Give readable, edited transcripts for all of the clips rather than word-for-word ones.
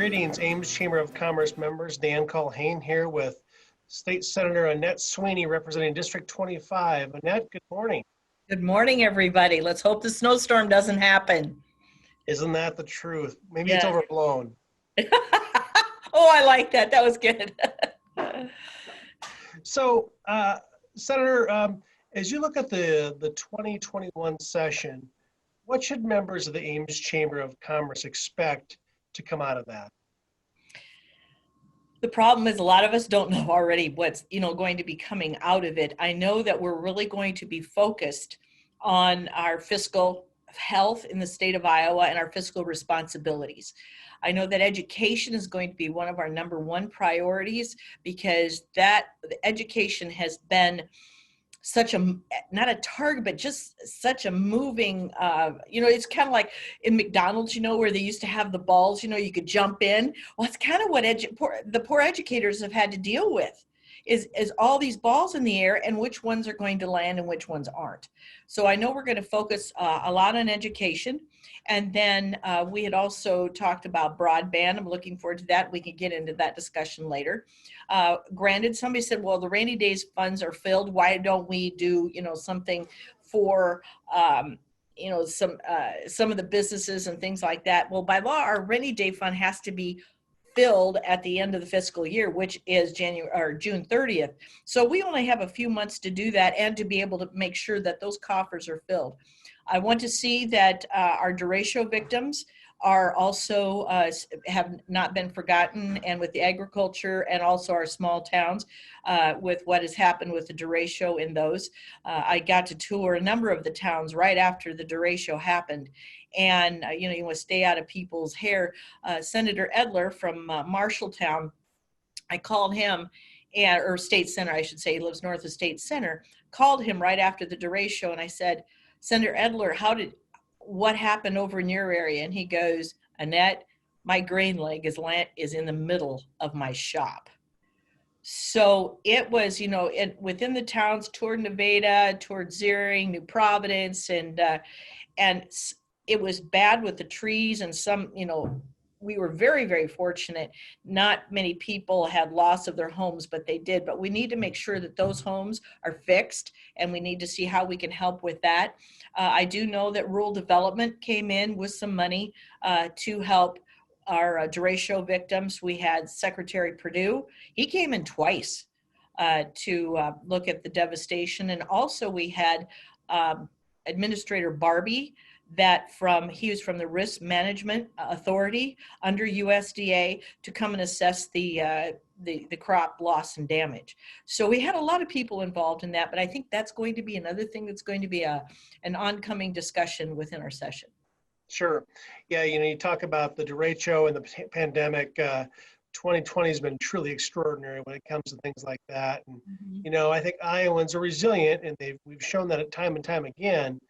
Greetings, Ames Chamber of Commerce members. Dan Culhane here with State Senator Annette Sweeney representing District 25. Annette, good morning. Good morning, everybody. Let's hope the snowstorm doesn't happen. Isn't that the truth? Maybe it's Yes. overblown. Oh, I like that. That was good. So, Senator, as you look at the 2021 session, what should members of the Ames Chamber of Commerce expect to come out of that? The problem is a lot of us don't know already what's going to be coming out of it. I know that we're really going to be focused on our fiscal health in the state of Iowa and our fiscal responsibilities. I know that education is going to be one of our number one priorities because education has been such a, not a target, but just such a moving, it's kind of like in McDonald's, where they used to have the balls, you could jump in. Well, it's kind of what the poor educators have had to deal with is all these balls in the air and which ones are going to land and which ones aren't. So I know we're going to focus a lot on education. And then we had also talked about broadband. I'm looking forward to that. We can get into that discussion later. Granted, somebody said, well, the rainy days funds are filled. Why don't we do, something for, some of the businesses and things like that? Well, by law, our rainy day fund has to be filled at the end of the fiscal year, which is June 30th. So we only have a few months to do that and to be able to make sure that those coffers are filled. I want to see that our derecho victims are also have not been forgotten, and with the agriculture and also our small towns with what has happened with the derecho in those. I got to tour a number of the towns right after the derecho happened. And, you want to stay out of people's hair. Senator Edler from Marshalltown, I called him, or State Center, I should say, he lives north of State Center, called him right after the derecho, and I said, Senator Edler, what happened over in your area? And he goes, Annette, my grain leg is in the middle of my shop. So it was, within the towns toward Nevada, toward Zering, New Providence, and it was bad with the trees and some, we were very, very fortunate. Not many people had loss of their homes, but they did. But we need to make sure that those homes are fixed, and we need to see how we can help with that. I do know that rural development came in with some money to help our derecho victims. We had Secretary Perdue. He came in twice to look at the devastation. And also we had Administrator Barbie, he was from the Risk Management Authority under USDA to come and assess the crop loss and damage. So we had a lot of people involved in that, but I think that's going to be another thing that's going to be an oncoming discussion within our session. Sure. Yeah, you talk about the derecho and the pandemic. 2020 has been truly extraordinary when it comes to things like that. And, I think Iowans are resilient, and we've shown that time and time again.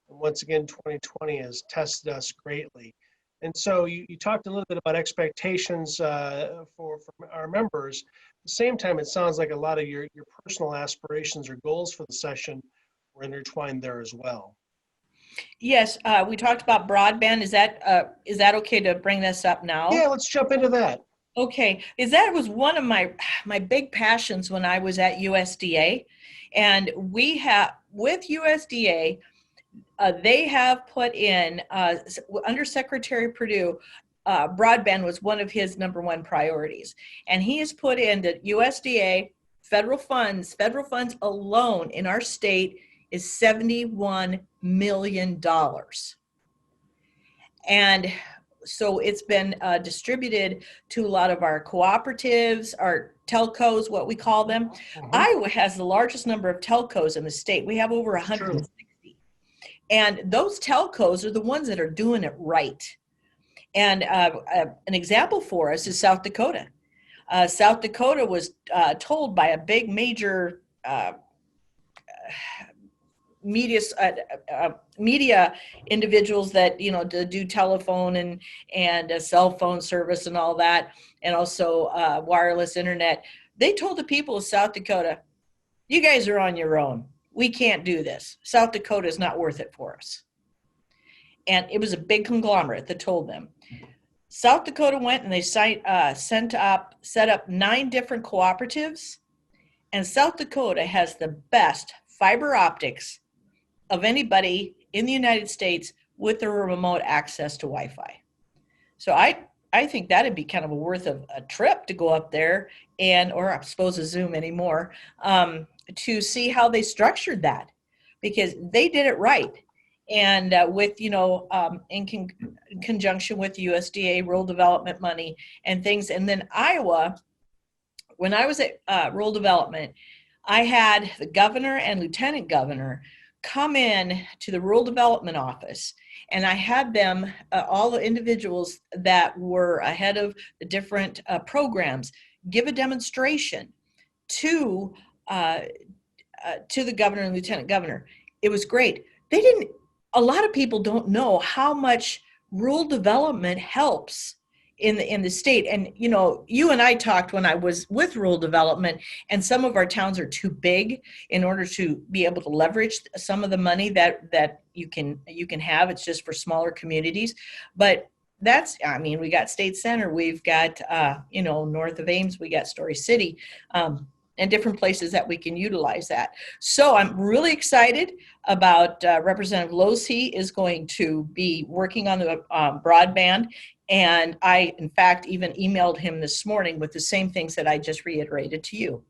And once again, 2020 has tested us greatly. And so you talked a little bit about expectations for our members. At the same time, it sounds like a lot of your personal aspirations or goals for the session were intertwined there as well. Yes, we talked about broadband. Is that okay to bring this up now? Yeah, let's jump into that. Okay, that was one of my big passions when I was at USDA, and we have with USDA. They have put in, under Secretary Perdue, broadband was one of his number one priorities. And he has put in that USDA federal funds alone in our state is $71 million. And so it's been distributed to a lot of our cooperatives, our telcos, what we call them. Iowa has the largest number of telcos in the state. We have over 160. And those telcos are the ones that are doing it right. And an example for us is South Dakota. South Dakota was told by a big major media individuals that, to do telephone and cell phone service and all that, and also wireless internet. They told the people of South Dakota, you guys are on your own. We can't do this. South Dakota is not worth it for us. And it was a big conglomerate that told them. South Dakota went and they set up 9 different cooperatives, and South Dakota has the best fiber optics of anybody in the United States with the remote access to Wi-Fi. So I think that'd be kind of a worth of a trip to go up there or I suppose a Zoom anymore, to see how they structured that, because they did it right. And with, in conjunction with USDA rural development money and things. And then Iowa, when I was at rural development, I had the governor and lieutenant governor come in to the rural development office, and I had them, all the individuals that were ahead of the different programs, give a demonstration to the governor and lieutenant governor. It was great. A lot of people don't know how much rural development helps in the state. And, you and I talked when I was with rural development, and some of our towns are too big in order to be able to leverage some of the money that you can have. It's just for smaller communities. But we got State Center, we've got, north of Ames, we got Story City, and different places that we can utilize that. So I'm really excited about Representative Losey is going to be working on the broadband. And I, in fact, even emailed him this morning with the same things that I just reiterated to you.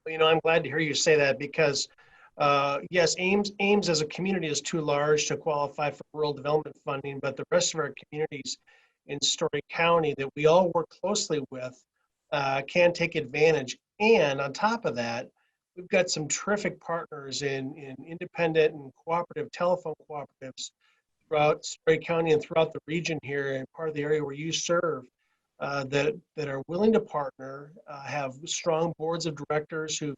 I'm glad to hear you say that, because yes, Ames as a community is too large to qualify for rural development funding, but the rest of our communities in Story County that we all work closely with can take advantage. And on top of that, we've got some terrific partners in independent and cooperative telephone cooperatives throughout Story County and throughout the region here, and part of the area where you serve, that are willing to partner, have strong boards of directors who've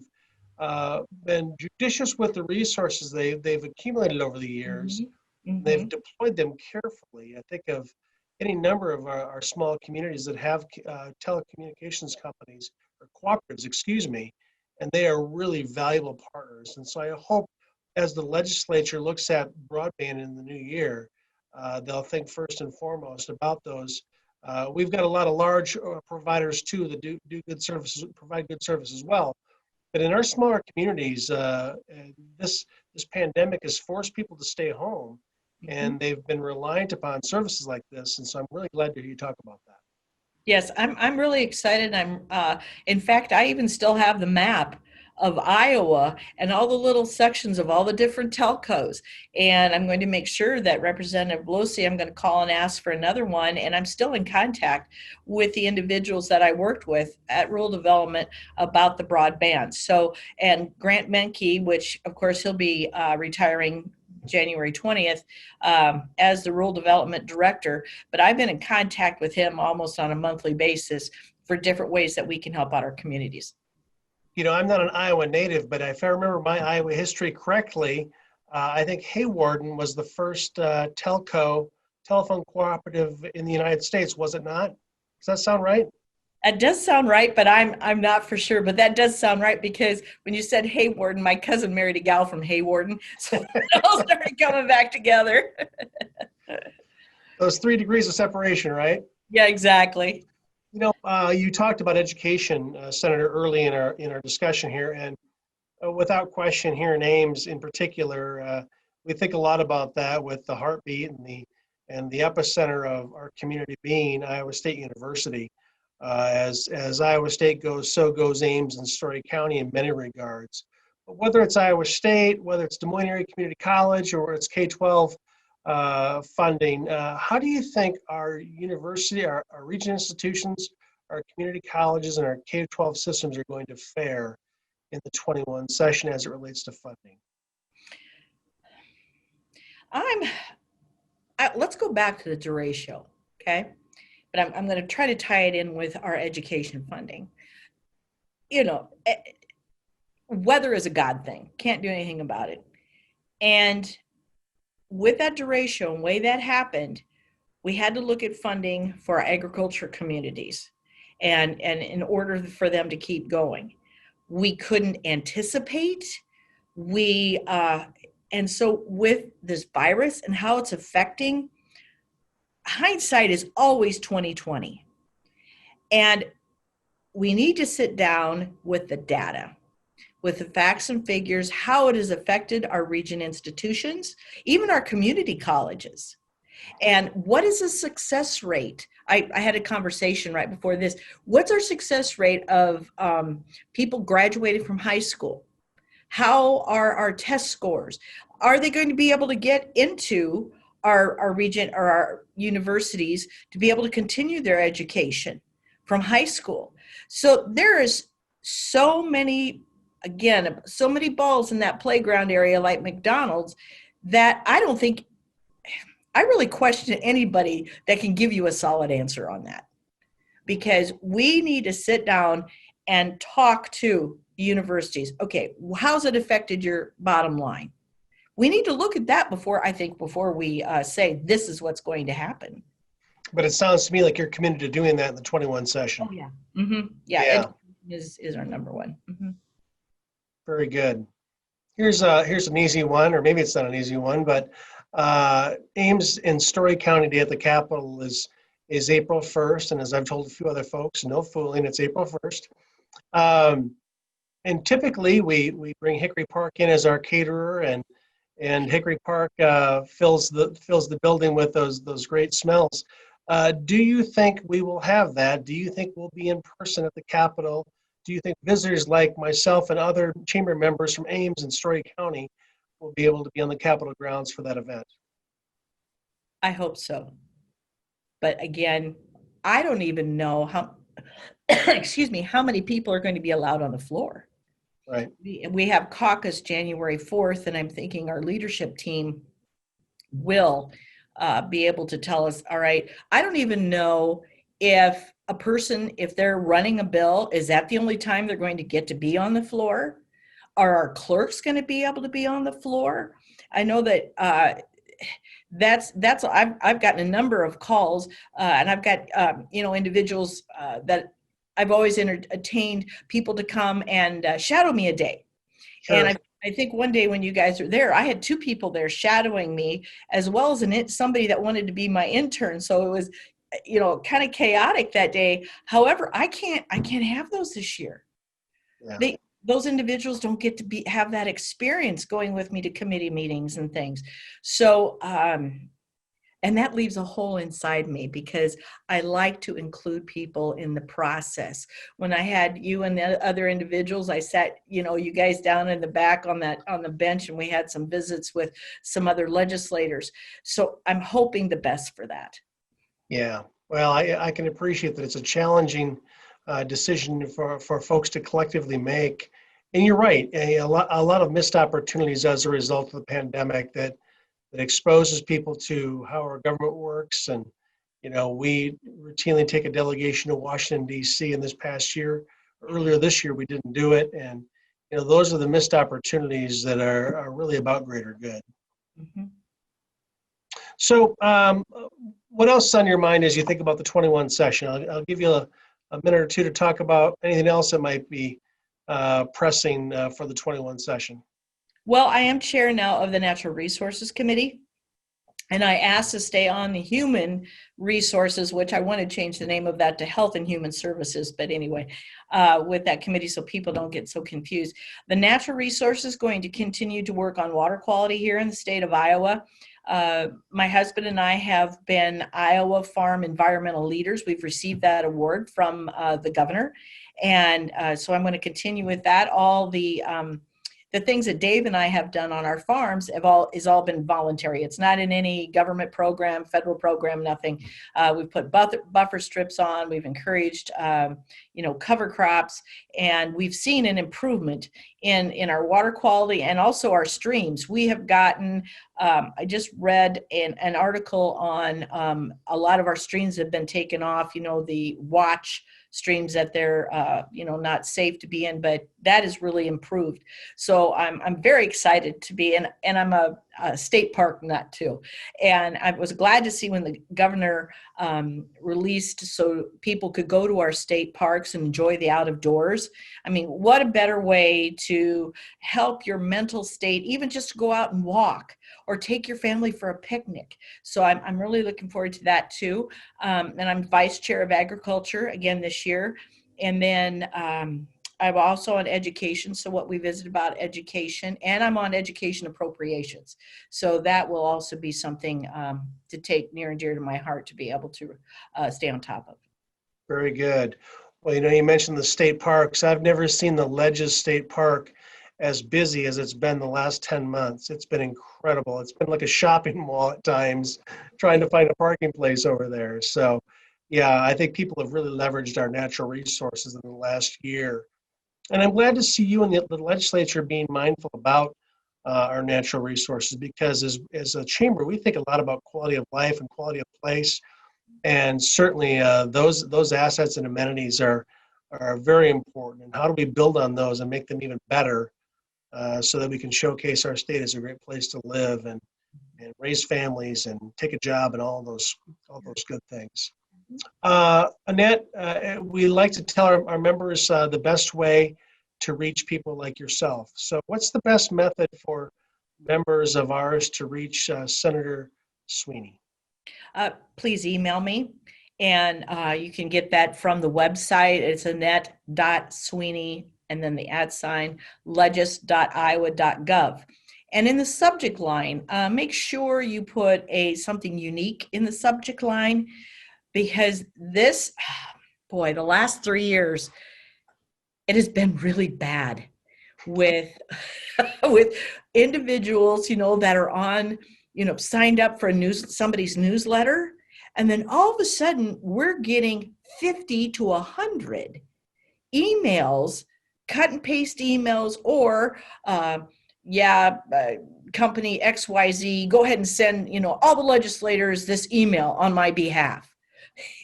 been judicious with the resources they've accumulated over the years. Mm-hmm. They've deployed them carefully. I think of any number of our small communities that have telecommunications companies, or cooperatives, and they are really valuable partners. And so I hope, as the legislature looks at broadband in the new year, they'll think first and foremost about those. We've got a lot of large providers too that do good services, provide good service as well. But in our smaller communities, this pandemic has forced people to stay home, and they've been reliant upon services like this. And so I'm really glad to hear you talk about that. Yes, I'm really excited. In fact, I even still have the map of Iowa and all the little sections of all the different telcos. And I'm going to make sure that Representative Losey, I'm going to call and ask for another one. And I'm still in contact with the individuals that I worked with at Rural Development about the broadband. So, and Grant Menke, which of course he'll be retiring January 20th as the Rural Development Director. But I've been in contact with him almost on a monthly basis for different ways that we can help out our communities. I'm not an Iowa native, but if I remember my Iowa history correctly, I think Haywarden was the first telephone cooperative in the United States, was it not? Does that sound right? It does sound right, but I'm not for sure. But that does sound right, because when you said Haywarden, my cousin married a gal from Haywarden, so it all started coming back together. Those 3 degrees of separation, right? Yeah, exactly. You talked about education, Senator, early in our discussion here, and without question, here in Ames in particular, we think a lot about that with the heartbeat and the epicenter of our community being Iowa State University. As Iowa State goes, so goes Ames and Story County in many regards. But whether it's Iowa State, whether it's Des Moines Area Community College, or it's K-12 funding, how do you think our university, our region institutions, our community colleges, and our K-12 systems are going to fare in the 21 session as it relates to funding? Let's go back to the derecho, okay? But I'm going to try to tie it in with our education funding. Weather is a God thing. Can't do anything about it. And with that derecho and the way that happened, we had to look at funding for our agriculture communities, and in order for them to keep going. We couldn't anticipate. And so with this virus and how it's affecting hindsight is always 2020. And we need to sit down with the data, with the facts and figures, how it has affected our region institutions, even our community colleges. And what is the success rate? I had a conversation right before this. What's our success rate of people graduating from high school? How are our test scores? Are they going to be able to get into our region or our universities to be able to continue their education from high school? So there is so many, again, so many balls in that playground area like McDonald's that I don't think, I really question anybody that can give you a solid answer on that, because we need to sit down and talk to universities. Okay, how's it affected your bottom line? We need to look at that before we say this is what's going to happen. But it sounds to me like you're committed to doing that in the 21 session. Oh yeah. Mm-hmm. Yeah. Is our number one. Mm-hmm. Very good. Here's an easy one, or maybe it's not an easy one, but Ames in Story County Day at the Capitol is April 1st, and as I've told a few other folks, no fooling, it's April 1st. And typically we bring Hickory Park in as our caterer, and Hickory Park fills the building with those great smells. Do you think we will have that? Do you think we'll be in person at the Capitol? Do you think visitors like myself and other chamber members from Ames and Story County will be able to be on the Capitol grounds for that event? I hope so. But again, I don't even know how, excuse me, how many people are going to be allowed on the floor. Right. We have caucus January 4th, and I'm thinking our leadership team will be able to tell us, all right, I don't even know if a person, if they're running a bill, is that the only time they're going to get to be on the floor? Are our clerks going to be able to be on the floor? I know that I've gotten a number of calls, and I've got individuals that I've always entertained people to come and shadow me a day. Sure. And I think one day when you guys were there, I had two people there shadowing me, as well as somebody that wanted to be my intern. So it was, kind of chaotic that day. However, I can't have those this year. Yeah. Those individuals don't get to have that experience going with me to committee meetings and things. So, and that leaves a hole inside me, because I like to include people in the process. When I had you and the other individuals, I sat, you guys down in the back on the bench, and we had some visits with some other legislators. So I'm hoping the best for that. Yeah, well, I can appreciate that it's a challenging decision for folks to collectively make. And you're right, a lot of missed opportunities as a result of the pandemic that exposes people to how our government works. And, we routinely take a delegation to Washington, D.C. in this past year. Earlier this year, we didn't do it. And, those are the missed opportunities that are really about greater good. Mm-hmm. So what else is on your mind as you think about the 21 session? I'll give you a minute or two to talk about anything else that might be pressing for the 21 session. Well, I am chair now of the Natural Resources Committee, and I asked to stay on the Human Resources, which I want to change the name of that to Health and Human Services, but anyway, with that committee so people don't get so confused. The Natural Resources is going to continue to work on water quality here in the state of Iowa. My husband and I have been Iowa Farm Environmental Leaders. We've received that award from the governor. And so I'm going to continue with that. All the things that Dave and I have done on our farms have all been voluntary. It's not in any government program, federal program, nothing. We've put buffer strips on. We've encouraged, cover crops, and we've seen an improvement in our water quality and also our streams. We have gotten, I just read an article on a lot of our streams have been taken off, the watch streams that they're, not safe to be in, but that is really improved. So I'm very excited to be, and I'm state park nut too. And I was glad to see when the governor released so people could go to our state parks and enjoy the out of doors. I mean, what a better way to help your mental state, even just to go out and walk or take your family for a picnic. So I'm really looking forward to that too. And I'm vice chair of agriculture again this year. And then I'm also on education. So what we visit about education, and I'm on education appropriations. So that will also be something to take near and dear to my heart to be able to stay on top of. Very good. Well, you mentioned the state parks. I've never seen the Ledges State Park as busy as it's been the last 10 months. It's been incredible. It's been like a shopping mall at times, trying to find a parking place over there. So, yeah, I think people have really leveraged our natural resources in the last year. And I'm glad to see you in the legislature being mindful about our natural resources, because as a chamber, we think a lot about quality of life and quality of place. And certainly those assets and amenities are very important. And how do we build on those and make them even better so that we can showcase our state as a great place to live and raise families and take a job and all those good things. Annette, we like to tell our members the best way to reach people like yourself. So what's the best method for members of ours to reach Senator Sweeney? Please email me, and you can get that from the website. It's Annette.Sweeney, and then the @ legis.iowa.gov. And in the subject line, make sure you put something unique in the subject line, because this, boy, the last 3 years, it has been really bad with with individuals, that are on, signed up for somebody's newsletter, and then all of a sudden we're getting 50 to 100 emails, cut and paste emails, or company XYZ, go ahead and send, all the legislators this email on my behalf.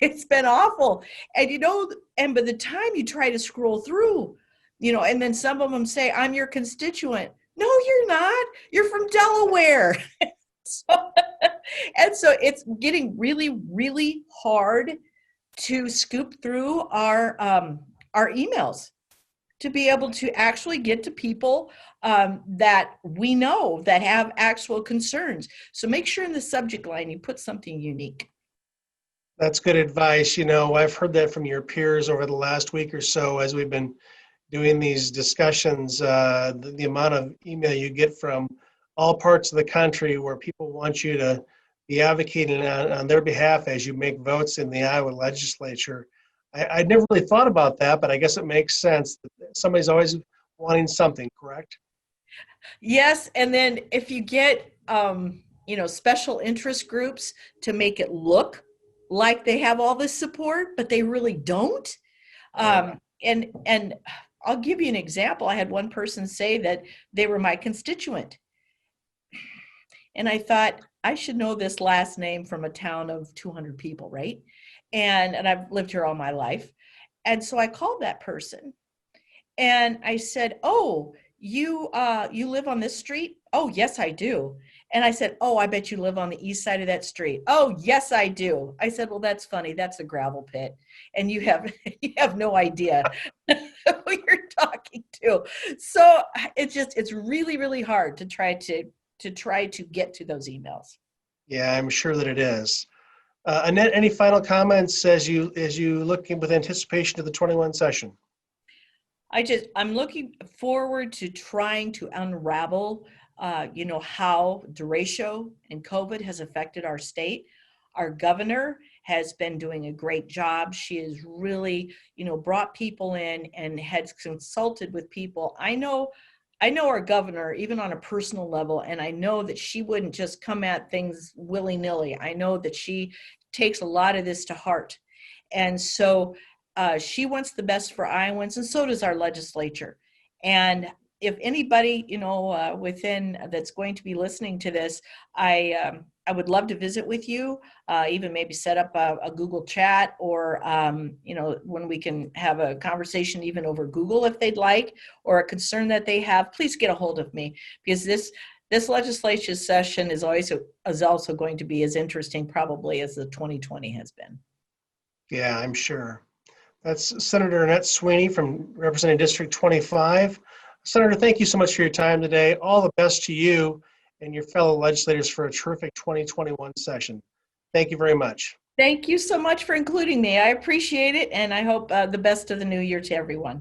It's been awful. And by the time you try to scroll through, and then some of them say, I'm your constituent. No, you're not. You're from Delaware. So it's getting really, really hard to scoop through our emails to be able to actually get to people that we know that have actual concerns. So make sure in the subject line you put something unique. That's good advice. I've heard that from your peers over the last week or so as we've been doing these discussions, the amount of email you get from all parts of the country where people want you to be advocating on their behalf as you make votes in the Iowa legislature. I'd never really thought about that, but I guess it makes sense. Somebody's always wanting something, correct? Yes, and then if you get, special interest groups to make it look like they have all this support, but they really don't. And I'll give you an example. I had one person say that they were my constituent. And I thought, I should know this last name from a town of 200 people, right? And I've lived here all my life. And so I called that person and I said, oh, you live on this street? Oh, yes, I do. And I said, oh, I bet you live on the east side of that street. Oh, yes, I do. I said, well, that's funny. That's a gravel pit. And you have no idea who you're talking to. So it's really, really hard to try to get to those emails. Yeah, I'm sure that it is. Annette, any final comments as you look with anticipation to the 21 session? I'm looking forward to trying to unravel, how derecho and COVID has affected our state. Our governor has been doing a great job. She has really, brought people in and has consulted with people. I know our governor, even on a personal level, and I know that she wouldn't just come at things willy-nilly. I know that she takes a lot of this to heart. And so she wants the best for Iowans, and so does our legislature. And if anybody, within that's going to be listening to this, I would love to visit with you, even maybe set up a Google chat, or, when we can have a conversation even over Google if they'd like, or a concern that they have, please get a hold of me, because this legislative session is also going to be as interesting probably as the 2020 has been. Yeah, I'm sure. That's Senator Annette Sweeney from representing District 25. Senator, thank you so much for your time today. All the best to you and your fellow legislators for a terrific 2021 session. Thank you very much. Thank you so much for including me. I appreciate it, and I hope the best of the new year to everyone.